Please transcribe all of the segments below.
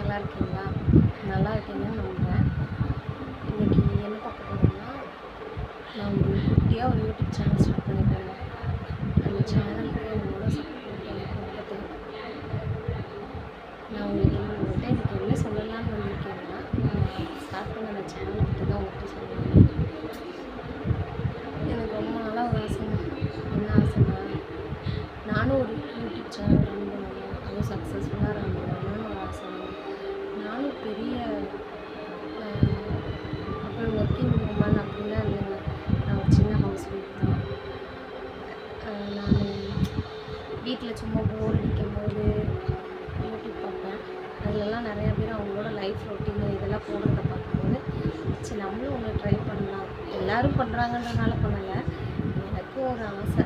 நல்லா இருக்கீங்களா? நல்லா இருக்கீங்கன்னு நம்புகிறேன். இன்றைக்கி என்ன பார்க்க போகிறோம்னா, நான் ஒரு குட்டியாக ஒரு யூடியூப் சேனல் ஸ்டார்ட் பண்ணிட்டேங்க. அந்த சேனலுக்கு என்னோட சப்போர்ட் எனக்கு ரொம்ப தேவை. நான் உங்கள்கிட்ட எனக்கு என்ன சொல்லலாம்னு வந்திருக்கேன்னா, நான் ஸ்டார்ட் பண்ண அந்த சேனலை பற்றி தான் உங்கள்கிட்ட சொல்லணும். எனக்கு ரொம்ப நாளாக ஒரு ஆசைங்க. என்ன ஆசைன்னா, நானும் ஒரு யூடியூப் சேனல் ரன் பண்ணணும், அதுவும் சக்ஸஸ்ஃபுல்லாக ரன் பண்ணணும்னு ஒரு ஆசை. நானும் பெரிய அப்புறம் ஒர்க்கிங் உமன் அப்படின்லாம் இல்லைங்க. நான் ஒரு சின்ன ஹவுஸ் ஒய்ஃப் தான். நான் வீட்டில் சும்மா போர் அடிக்கும்போது யூடியூப் பார்ப்பேன். அதிலலாம் நிறையா பேர் அவங்களோட லைஃப் ரொட்டீனு இதெல்லாம் போடுறத பார்க்கும்போது, சரி நம்மளும் ஒன்று ட்ரை பண்ணலாம். எல்லோரும் பண்ணுறாங்கன்றனால பண்ணலை, எனக்கும் ஒரு ஆசை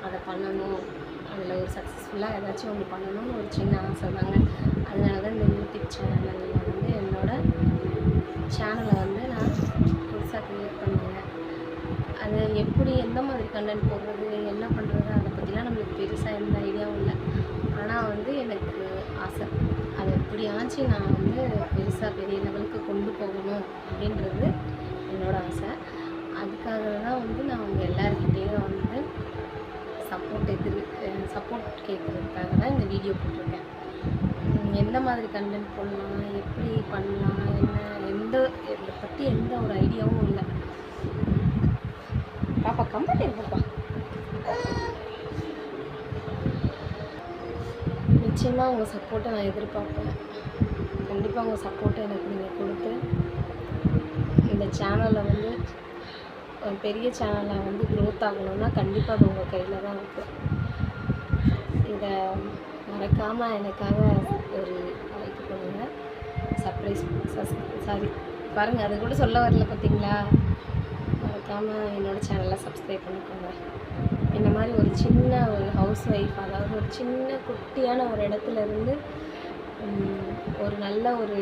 அதை பண்ணணும், அதில் ஒரு சக்ஸஸ்ஃபுல்லாக ஏதாச்சும் ஒன்று பண்ணணும்னு ஒரு சின்ன ஆசை தாங்க. அதனால தான் இந்த யூடியூப் சேனலில் வந்து என்னோடய சேனலை வந்து நான் புதுசாக க்ரியேட் பண்ணுவேன். அது எப்படி எந்த மாதிரி கண்டென்ட் போடுறது, என்ன பண்ணுறது, அதை பற்றிலாம் நம்மளுக்கு பெருசாக எந்த ஐடியாவும் இல்லை. ஆனால் வந்து எனக்கு ஆசை, அதை எப்படியாச்சும் நான் வந்து பெருசாக பெரிய லெவலுக்கு கொண்டு போகணும் அப்படின்றது என்னோடய ஆசை. அதுக்காக தான் வந்து நான் அவங்க எல்லாருக்கிட்டேயும் வந்து சப்போர்ட் கேட்குறதுக்காக தான் இந்த வீடியோ போட்டிருக்கேன். எந்த மாதிரி கண்டென்ட் போடலாம், எப்படி பண்ணலாம், இதை பற்றி எந்த ஒரு ஐடியாவும் இல்லை. பாப்பா கம்பெனி இருக்குப்பா. நிச்சயமாக உங்கள் சப்போர்ட்டை நான் எதிர்பார்ப்பேன். கண்டிப்பாக உங்கள் சப்போர்ட்டை எனக்கு நீங்கள் கொடுத்து இந்த சேனலை வந்து பெரிய சேனலை வந்து க்ரோத் ஆகணும்னா கண்டிப்பாக அது உங்கள் கையில் தான் இருக்குது. இதை மறக்காமல் எனக்காக ஒரு லைக் பண்ணுங்கள், சாரி பாருங்கள், அது கூட சொல்ல வரல பார்த்தீங்களா. மறக்காமல் என்னோடய சேனலை சப்ஸ்கிரைப் பண்ணிக்கோங்க. இந்த மாதிரி ஒரு சின்ன ஒரு ஹவுஸ் ஒய்ஃப், அதாவது ஒரு சின்ன குட்டியான ஒரு இடத்துல இருந்து ஒரு நல்ல ஒரு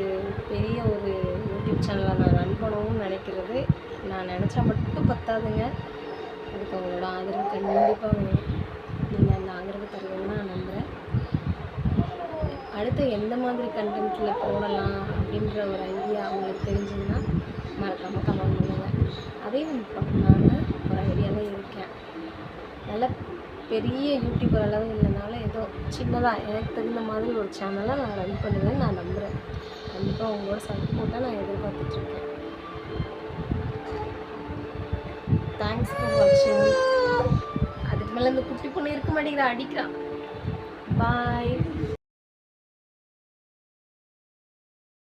பெரிய ஒரு யூடியூப் சேனலை நான் ரன் பண்ணணும்னு நினைக்கிறது, நான் நினச்சா மட்டும் பத்தாதுங்க. அதுக்கு அவங்களோட ஆதரவு கண்டிப்பாக வேணும். நீங்கள் அந்த ஆதரவு தருவீங்கன்னு நான் நம்புகிறேன். அடுத்து எந்த மாதிரி கண்டென்ட்டில் போடலாம் அப்படின்ற ஒரு ஐடியா அவங்களுக்கு தெரிஞ்சுதுன்னா மறக்காமல் கமெண்ட் பண்ணுங்கள். அதையும் பண்ணலான்னு ஒரு ஐடியாவில் இருக்கேன். நல்ல பெரிய யூடியூபர் அளவு இல்லைனாலும் ஏதோ சின்னதாக எனக்கு தெரிந்த மாதிரி ஒரு சேனலை நான் ரன் பண்ணுவேன்னு நான் நம்புகிறேன். கண்டிப்பாக உங்களோட சப்போர்ட்டை நான் எதிர்பார்த்துட்ருக்கேன். தேங்க்ஸ் ஃபார் வாட்சிங். அதுக்கு மேலே இந்த குட்டி பொண்ணு இருக்க மாட்டேங்கிறா, அடிக்கிறான். பாய்.